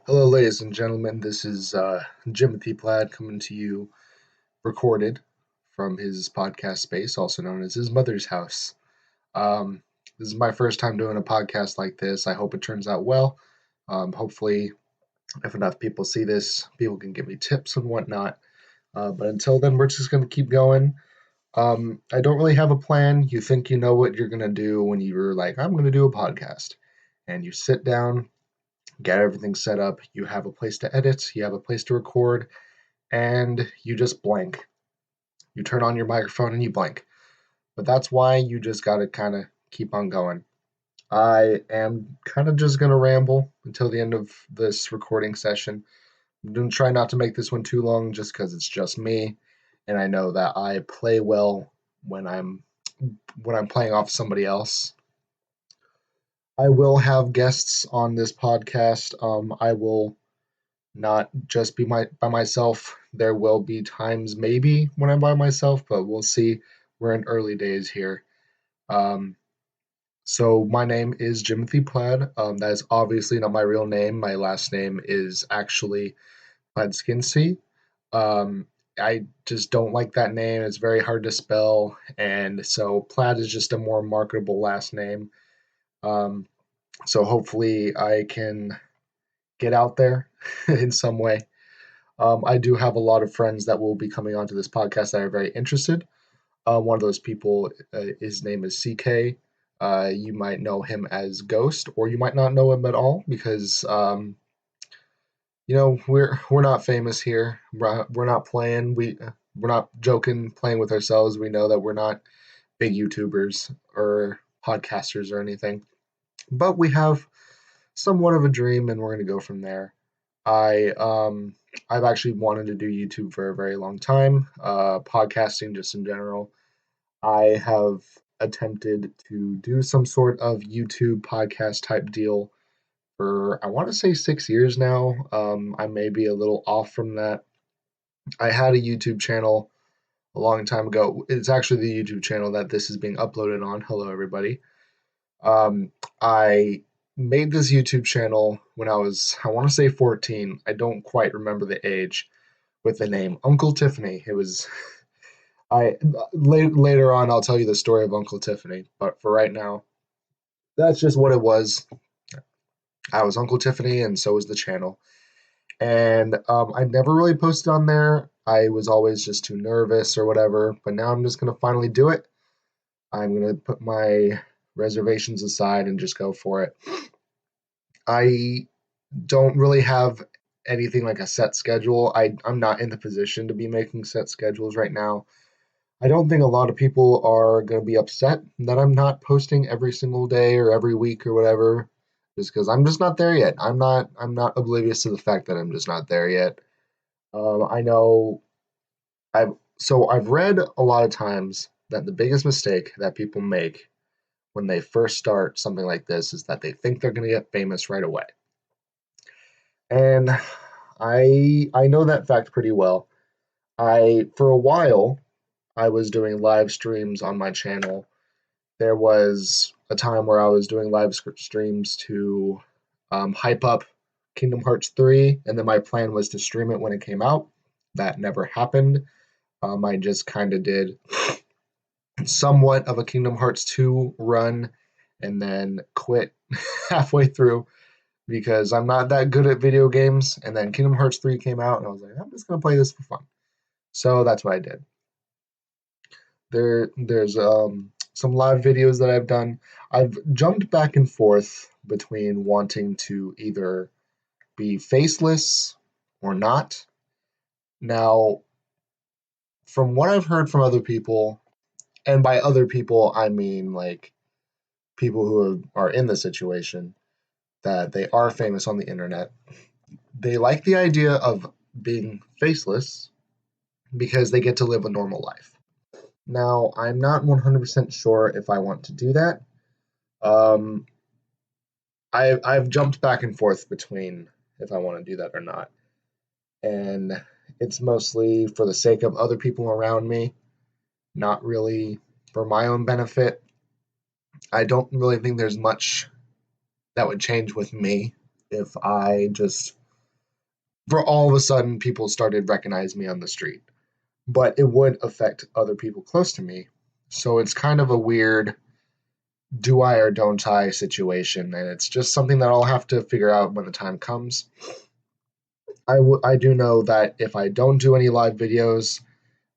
Hello, ladies and gentlemen. This is Jimothy Plaid coming to you recorded from his podcast space, also known as his mother's house. This is my first time doing a podcast like this. I hope it turns out well. Hopefully, if enough people see this, people can give me tips and whatnot. But until then, we're just going to keep going. I don't really have a plan. You think you know what you're going to do when you're like, I'm going to do a podcast. And you sit down, get everything set up, you have a place to edit, you have a place to record, and you just blank. You turn on your microphone and you blank. But that's why you just got to kind of keep on going. I am kind of just going to ramble until the end of this recording session. I'm going to try not to make this one too long just because it's just me. And I know that I play well when I'm playing off somebody else. I will have guests on this podcast. I will not just be by myself. There will be times maybe when I'm by myself, but we'll see. We're in early days here. Um, so my name is Jimothy Plaid. That is obviously not my real name. My last name is actually Pladskinsey. Um, I just don't like that name. It's very hard to spell, and so Plaid is just a more marketable last name. Um, so hopefully I can get out there in some way. I do have a lot of friends that will be coming onto this podcast that are very interested. One of those people, his name is CK. You might know him as Ghost, or you might not know him at all because we're not famous here. We're not playing. We're not joking, playing with ourselves. We know that we're not big YouTubers or podcasters or anything, but we have somewhat of a dream, and we're gonna go from there. I've actually wanted to do YouTube for a very long time, podcasting just in general. I have attempted to do some sort of YouTube podcast type deal for, I want to say, 6 years now. I may be a little off from that. I had a YouTube channel a long time ago. It's actually the YouTube channel that this is being uploaded on. Hello, everybody. I made this YouTube channel when I want to say 14. I don't quite remember the age, with the name Uncle Tiffany. It was I later on I'll tell you the story of Uncle Tiffany, but for right now, that's just what it was. I was Uncle Tiffany, and so was the channel. And I never really posted on there. I was always just too nervous or whatever. But now I'm just gonna finally do it. I'm gonna put my reservations aside and just go for it. I don't really have anything like a set schedule. I'm not in the position to be making set schedules right now. I don't think a lot of people are going to be upset that I'm not posting every single day or every week or whatever, just because I'm just not there yet. I'm not oblivious to the fact that I'm just not there yet. I know I've read a lot of times that the biggest mistake that people make when they first start something like this is that they think they're going to get famous right away. And I know that fact pretty well. I for a while I was doing live streams on my channel. There was a time where I was doing live streams to hype up Kingdom Hearts 3, and then my plan was to stream it when it came out. That never happened. I just kind of did somewhat of a Kingdom Hearts 2 run and then quit halfway through because I'm not that good at video games. And then Kingdom Hearts 3 came out, and I was like, I'm just going to play this for fun. So that's what I did. There's some live videos that I've done. I've jumped back and forth between wanting to either be faceless or not. Now, from what I've heard from other people, and by other people I mean like people who are in the situation that they are famous on the internet, they like the idea of being faceless because they get to live a normal life. Now, I'm not 100% sure if I want to do that. Um, I've jumped back and forth between if I want to do that or not. And it's mostly for the sake of other people around me, not really for my own benefit. I don't really think there's much that would change with me if I just for all of a sudden people started recognizing me on the street. But it would affect other people close to me. So it's kind of a weird do I or don't I situation, and it's just something that I'll have to figure out when the time comes. I do know that if I don't do any live videos,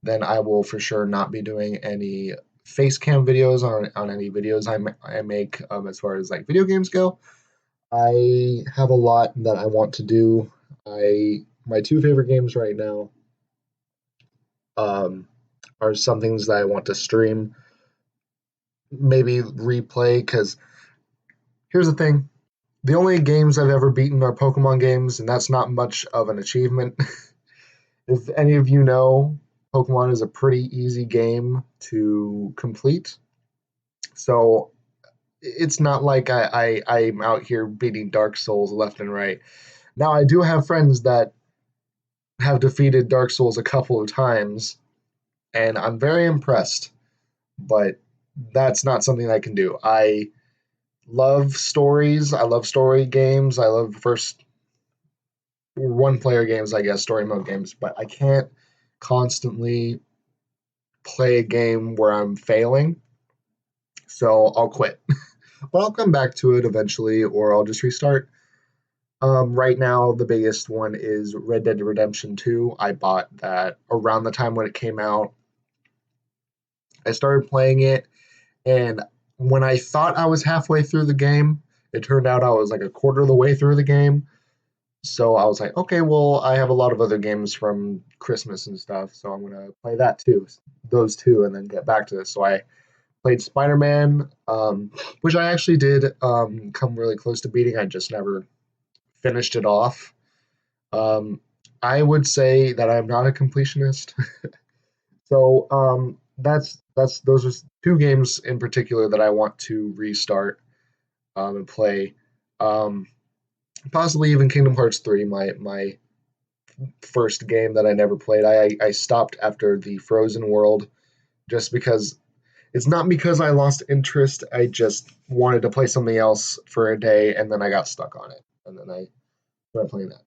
then I will for sure not be doing any face cam videos on any videos I make as far as like video games go. I have a lot that I want to do. My two favorite games right now um, are some things that I want to stream, maybe replay. Because here's the thing: the only games I've ever beaten are Pokemon games, and that's not much of an achievement. If any of you know, Pokemon is a pretty easy game to complete. So it's not like I'm out here beating Dark Souls left and right. Now, I do have friends that have defeated Dark Souls a couple of times, and I'm very impressed, but that's not something I can do. I love stories. I love story games. I love first one player games, I guess, story mode games, but I can't constantly play a game where I'm failing. So I'll quit. But I'll come back to it eventually, or I'll just restart. Right now, the biggest one is Red Dead Redemption 2. I bought that around the time when it came out. I started playing it, and when I thought I was halfway through the game, it turned out I was like a quarter of the way through the game. So I was like, okay, well, I have a lot of other games from Christmas and stuff, so I'm gonna play that too, those two, and then get back to this. So I played Spider-Man, which I actually did come really close to beating. I just never finished it off. Um, I would say that I'm not a completionist. So that's those are two games in particular that I want to restart and play. Um, Possibly even Kingdom Hearts 3, my first game that I never played. I stopped after the Frozen World just because it's not because I lost interest. I just wanted to play something else for a day, and then I got stuck on it, and then I started playing that.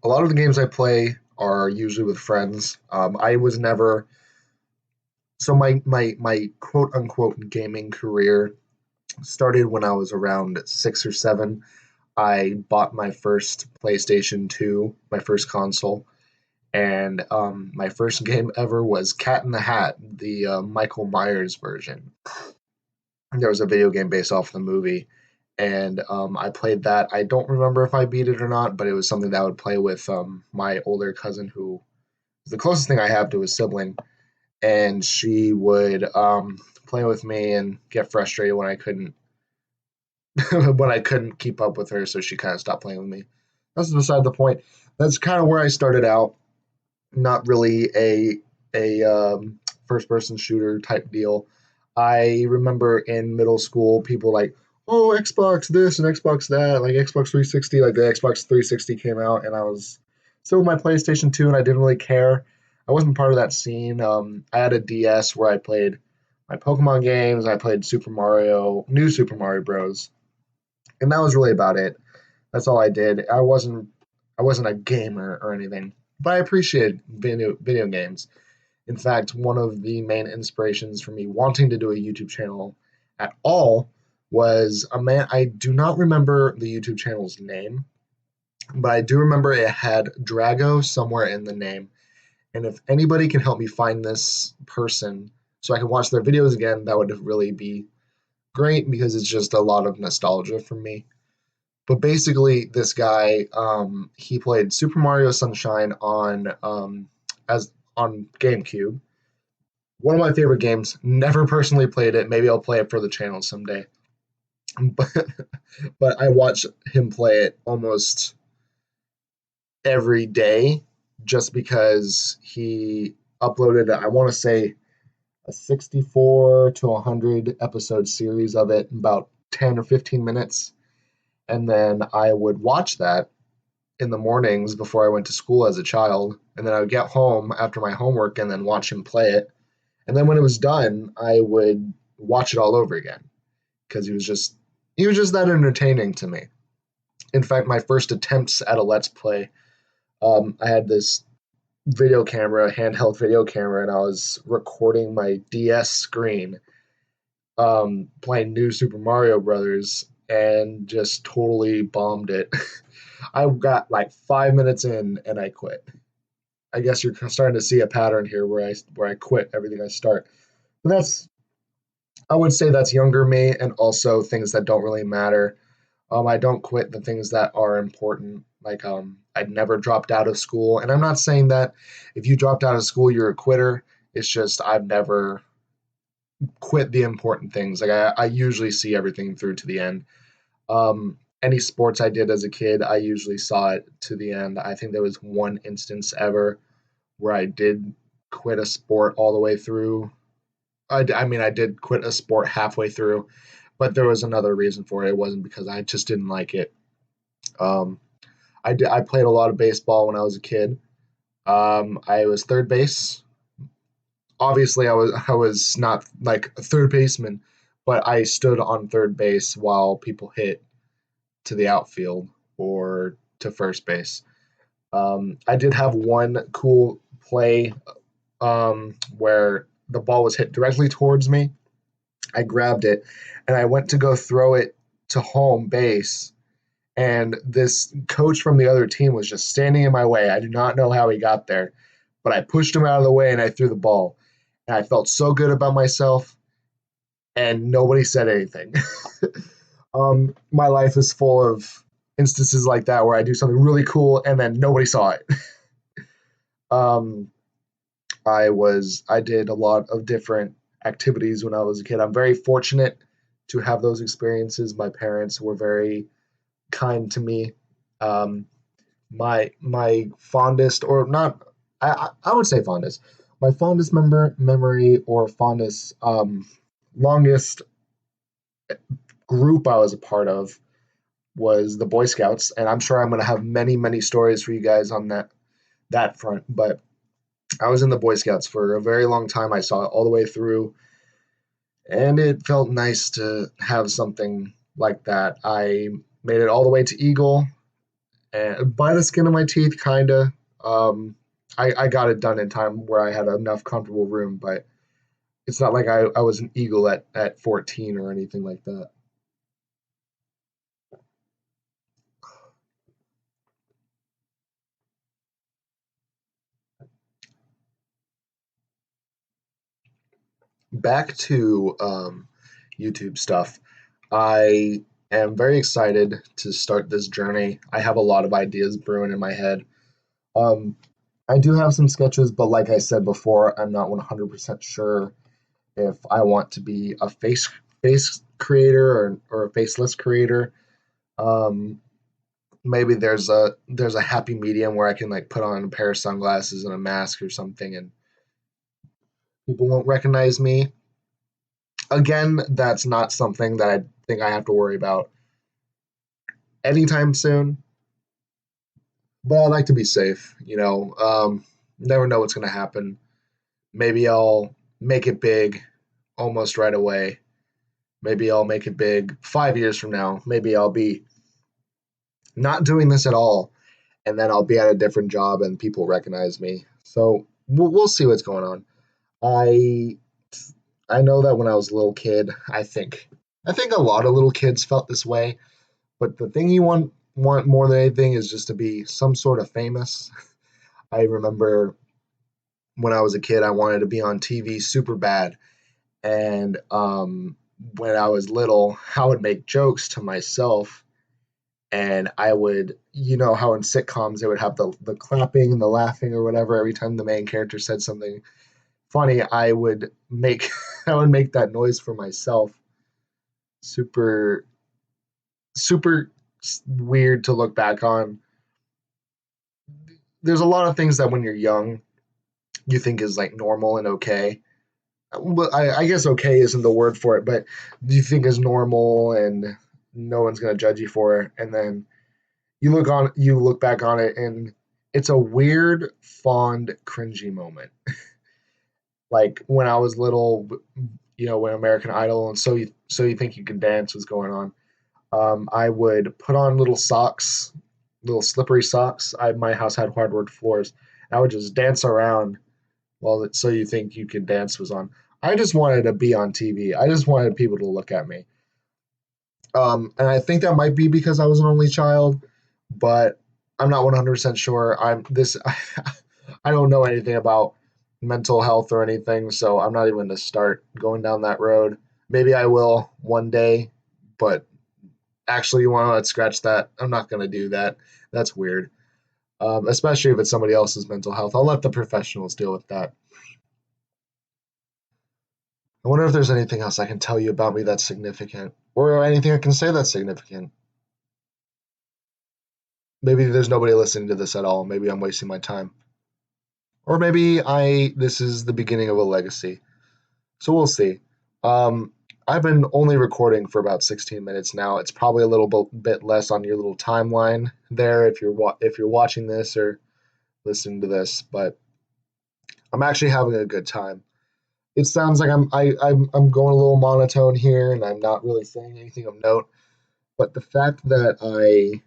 A lot of the games I play are usually with friends. I was never so my quote unquote gaming career started when I was around 6 or 7. I bought my first PlayStation 2, my first console, and my first game ever was Cat in the Hat, the Michael Myers version. There was a video game based off the movie, and I played that. I don't remember if I beat it or not, but it was something that I would play with my older cousin, who is the closest thing I have to a sibling, and she would play with me and get frustrated when I couldn't when I couldn't keep up with her, so she kind of stopped playing with me. That's beside the point. That's kind of where I started out. Not really a first person shooter type deal. I remember in middle school, people like, oh, Xbox this and Xbox that, like Xbox 360, like the Xbox 360 came out, and I was still with my PlayStation 2, and I didn't really care. I wasn't part of that scene. I had a DS where I played my Pokemon games. I played New Super Mario Bros, and that was really about it. That's all I did. I wasn't a gamer or anything, but I appreciate video games. In fact, one of the main inspirations for me wanting to do a YouTube channel at all was a man. I do not remember the YouTube channel's name, but I do remember it had Drago somewhere in the name. And if anybody can help me find this person so I can watch their videos again, that would really be great because it's just a lot of nostalgia for me. But basically, this guy, he played Super Mario Sunshine on GameCube. One of my favorite games. Never personally played it. Maybe I'll play it for the channel someday. But but I watch him play it almost every day, just because he uploaded, I want to say, a 64 to 100 episode series of it in about 10 or 15 minutes. And then I would watch that in the mornings before I went to school as a child. And then I would get home after my homework and then watch him play it. And then when it was done, I would watch it all over again because he was just that entertaining to me. In fact, my first attempts at a Let's Play, I had this video camera, handheld video camera, and I was recording my DS screen, playing New Super Mario Brothers, and just totally bombed it. I got like 5 minutes in and I quit. I guess you're starting to see a pattern here where I quit everything I start. But I would say that's younger me, and also things that don't really matter. I don't quit the things that are important. Like I'd never dropped out of school, and I'm not saying that if you dropped out of school you're a quitter. It's just I've never quit the important things. Like I usually see everything through to the end. Any sports I did as a kid, I usually saw it to the end. I think there was one instance ever where I did quit a sport all the way through. I mean, I did quit a sport halfway through, but there was another reason for it. It wasn't because I just didn't like it. Um, I played a lot of baseball when I was a kid. I was third base. Obviously, I was not like a third baseman, but I stood on third base while people hit to the outfield or to first base. I did have one cool play where the ball was hit directly towards me. I grabbed it and I went to go throw it to home base. And this coach from the other team was just standing in my way. I do not know how he got there, but I pushed him out of the way and I threw the ball. And I felt so good about myself, and nobody said anything. My life is full of instances like that where I do something really cool and then nobody saw it. um, I did a lot of different activities when I was a kid. I'm very fortunate to have those experiences. My parents were very kind to me. Um, my fondest, or not, I would say fondest. My fondest memory or fondest longest group I was a part of was the Boy Scouts, and I'm sure I'm going to have many stories for you guys on that front. But I was in the Boy Scouts for a very long time. I saw it all the way through, and it felt nice to have something like that. I made it all the way to Eagle, and by the skin of my teeth, kinda. I got it done in time where I had enough comfortable room, but it's not like I was an Eagle at 14 or anything like that. Back to YouTube stuff. I am very excited to start this journey. I have a lot of ideas brewing in my head. Um, I do have some sketches, but like I said before, I'm not 100% sure if I want to be a face creator or a faceless creator. Um, Maybe there's a happy medium where I can like put on a pair of sunglasses and a mask or something, and people won't recognize me. Again, that's not something that I think I have to worry about anytime soon. But I like to be safe, you know. Never know what's going to happen. Maybe I'll make it big almost right away. Maybe I'll make it big 5 years from now. Maybe I'll be not doing this at all, and then I'll be at a different job and people recognize me. So we'll see what's going on. I I know that when I was a little kid, I think a lot of little kids felt this way. But the thing you want more than anything is just to be some sort of famous. I remember when I was a kid, I wanted to be on TV super bad, and when I was little, I would make jokes to myself, and I would, you know, how in sitcoms they would have the clapping and the laughing or whatever every time the main character said something funny. I would make I would make that noise for myself. Super super weird to look back on. There's a lot of things that when you're young you think is like normal and okay. Well, I guess okay isn't the word for it, but you think is normal and no one's gonna judge you for it. And then you look back on it and it's a weird, fond, cringy moment. like when I was little, when American Idol and so you think you can dance was going on. I would put on little socks, little slippery socks. My house had hardwood floors. And I would just dance around while so you think you can dance was on. I just wanted to be on TV. I just wanted people to look at me. And I think that might be because I was an only child, but I'm not 100% sure. I don't know anything about mental health or anything, so I'm not even going to start going down that road. Maybe I will one day, but actually, you want to let's scratch that. I'm not going to do that. That's weird, especially if it's somebody else's mental health. I'll let the professionals deal with that. I wonder if there's anything else I can tell you about me that's significant, or anything I can say that's significant. Maybe there's nobody listening to this at all. Maybe I'm wasting my time. Or maybe I this is the beginning of a legacy. So we'll see. Um, I've been only recording for about 16 minutes now. It's probably a little bit less on your little timeline there if you're watching this or listening to this, but I'm actually having a good time. It sounds like I'm going a little monotone here and I'm not really saying anything of note, but the fact that I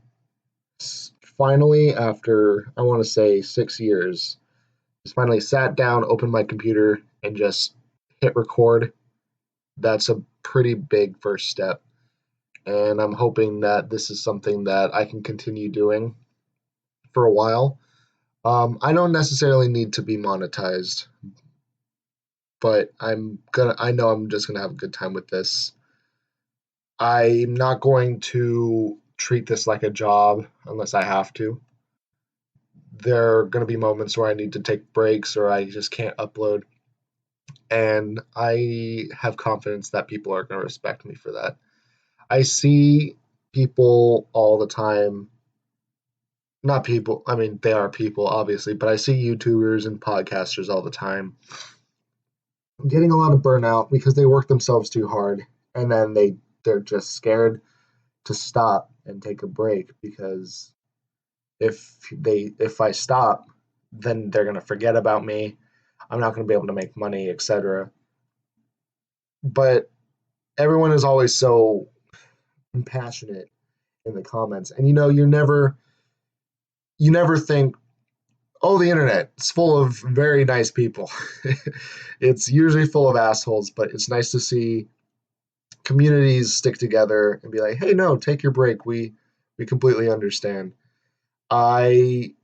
finally, after I want to say 6 years, just finally sat down, opened my computer, and just hit record. That's a pretty big first step. And I'm hoping that this is something that I can continue doing for a while. I don't necessarily need to be monetized, but I know I'm just gonna have a good time with this. I'm not going to treat this like a job unless I have to. There are going to be moments where I need to take breaks or I just can't upload. And I have confidence that people are going to respect me for that. I see people all the time. Not people, I mean, they are people, obviously, but I see YouTubers and podcasters all the time getting a lot of burnout because they work themselves too hard and then they're just scared to stop and take a break because if I stop, then they're gonna forget about me. I'm not gonna be able to make money, etc. But everyone is always so compassionate in the comments, and you never think, oh, the internet is full of very nice people. It's usually full of assholes, but it's nice to see communities stick together and be like, hey, no, take your break. We completely understand. I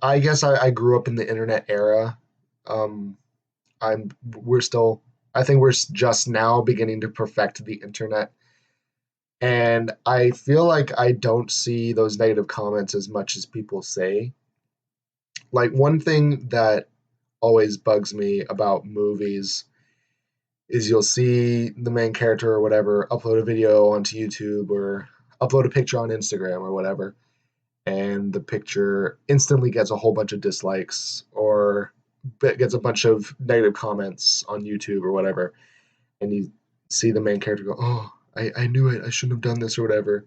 I guess I grew up in the internet era. Um, we're still, I think we're just now beginning to perfect the internet. And I feel like I don't see those negative comments as much as people say. Like, one thing that always bugs me about movies is you'll see the main character or whatever upload a video onto YouTube or upload a picture on Instagram or whatever, and the picture instantly gets a whole bunch of dislikes or gets a bunch of negative comments on YouTube or whatever. And you see the main character go, oh, I knew it. I shouldn't have done this or whatever.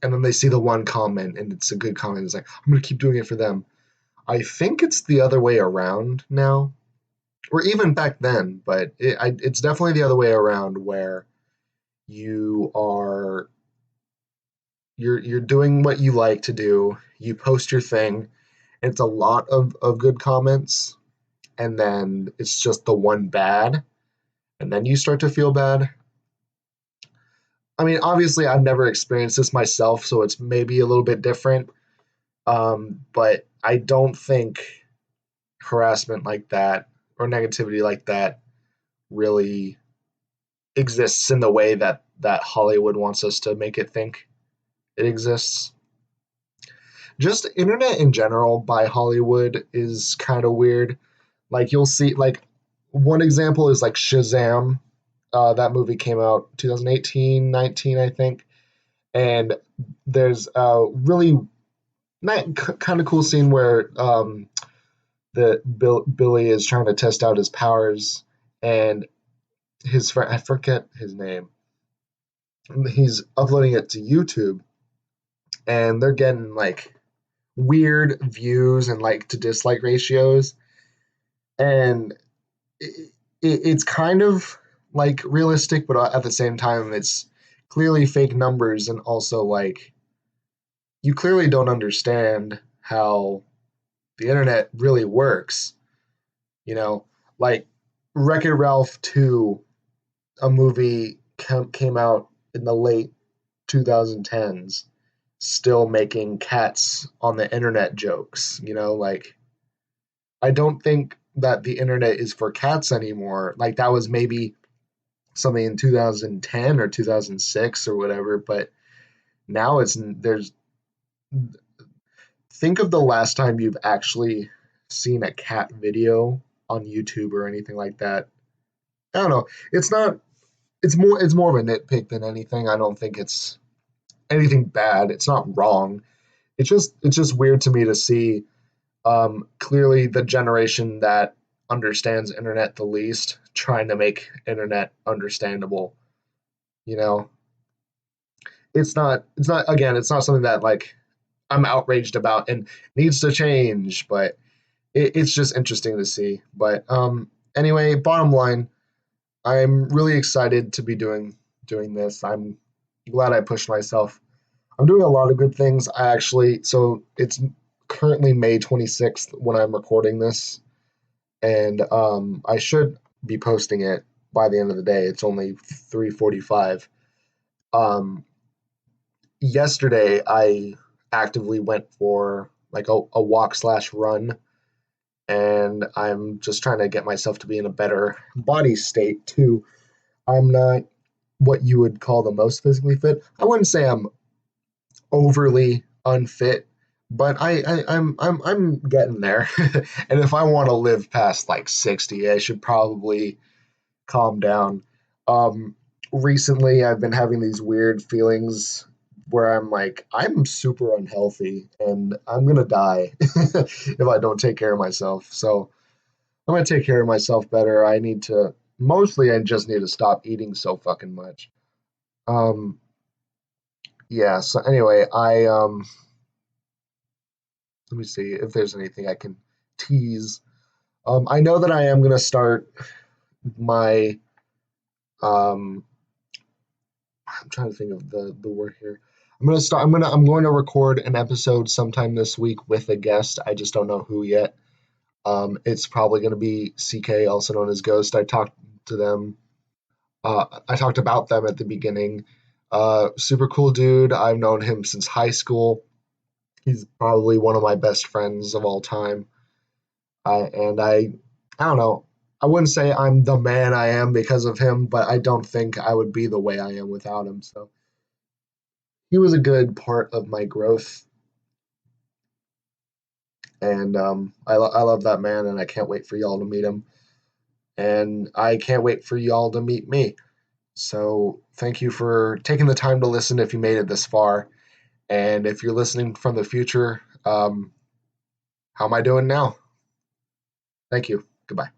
And then they see the one comment and it's a good comment. It's like, I'm going to keep doing it for them. I think it's the other way around now, or even back then, but it's definitely the other way around where you are you're doing what you like to do. You post your thing. It's a lot of good comments, and then it's just the one bad, and then you start to feel bad. I mean, obviously, I've never experienced this myself, so it's maybe a little bit different. But I don't think harassment like that or negativity like that really exists in the way that Hollywood wants us to make it think it exists. Just internet in general by Hollywood is kind of weird. Like, you'll see, like, one example is like Shazam. That movie came out 2018, 19, I think. And there's a really kind of cool scene where Billy is trying to test out his powers, and his friend, I forget his name, he's uploading it to YouTube, and they're getting like weird views and like to dislike ratios. and it's kind of like realistic, but at the same time, it's clearly fake numbers, and also like you clearly don't understand how the internet really works. You know, like Wreck-It Ralph 2, a movie came out in the late 2010s, still making cats on the internet jokes. Like I don't think that the internet is for cats anymore. Like that was maybe something in 2010 or 2006 or whatever, but now there's think of the last time you've actually seen a cat video on YouTube or anything like that. I don't know. It's not it's more of a nitpick than anything. I don't think it's anything bad. It's not wrong. It's just weird to me to see clearly the generation that understands internet the least trying to make internet understandable. You know, it's not again, it's not something that like I'm outraged about and needs to change, but it's just interesting to see. But anyway, bottom line, I'm really excited to be doing this. I'm glad I pushed myself. I'm doing a lot of good things. So it's currently May 26th when I'm recording this, and I should be posting it by the end of the day. It's only 3:45. Um, Yesterday, I actively went for like a walk slash run, and I'm just trying to get myself to be in a better body state too. I'm not what you would call the most physically fit. I wouldn't say I'm overly unfit, but I'm getting there. And if I want to live past like 60, I should probably calm down. Um, Recently, I've been having these weird feelings where I'm like, I'm super unhealthy and I'm gonna die if I don't take care of myself. So I'm gonna take care of myself better. I just need to stop eating so fucking much. Um, yeah. So anyway, let me see if there's anything I can tease. I know that I am gonna start my um, I'm trying to think of the word here. I'm going to record an episode sometime this week with a guest. I just don't know who yet. It's probably going to be CK, also known as Ghost. To them. I talked about them at the beginning. Super cool dude. I've known him since high school. He's probably one of my best friends of all time. I don't know. I wouldn't say I'm the man I am because of him, but I don't think I would be the way I am without him. So he was a good part of my growth, and I love that man, and I can't wait for y'all to meet him, and I can't wait for y'all to meet me. So thank you for taking the time to listen if you made it this far, and if you're listening from the future, how am I doing now? Thank you. Goodbye.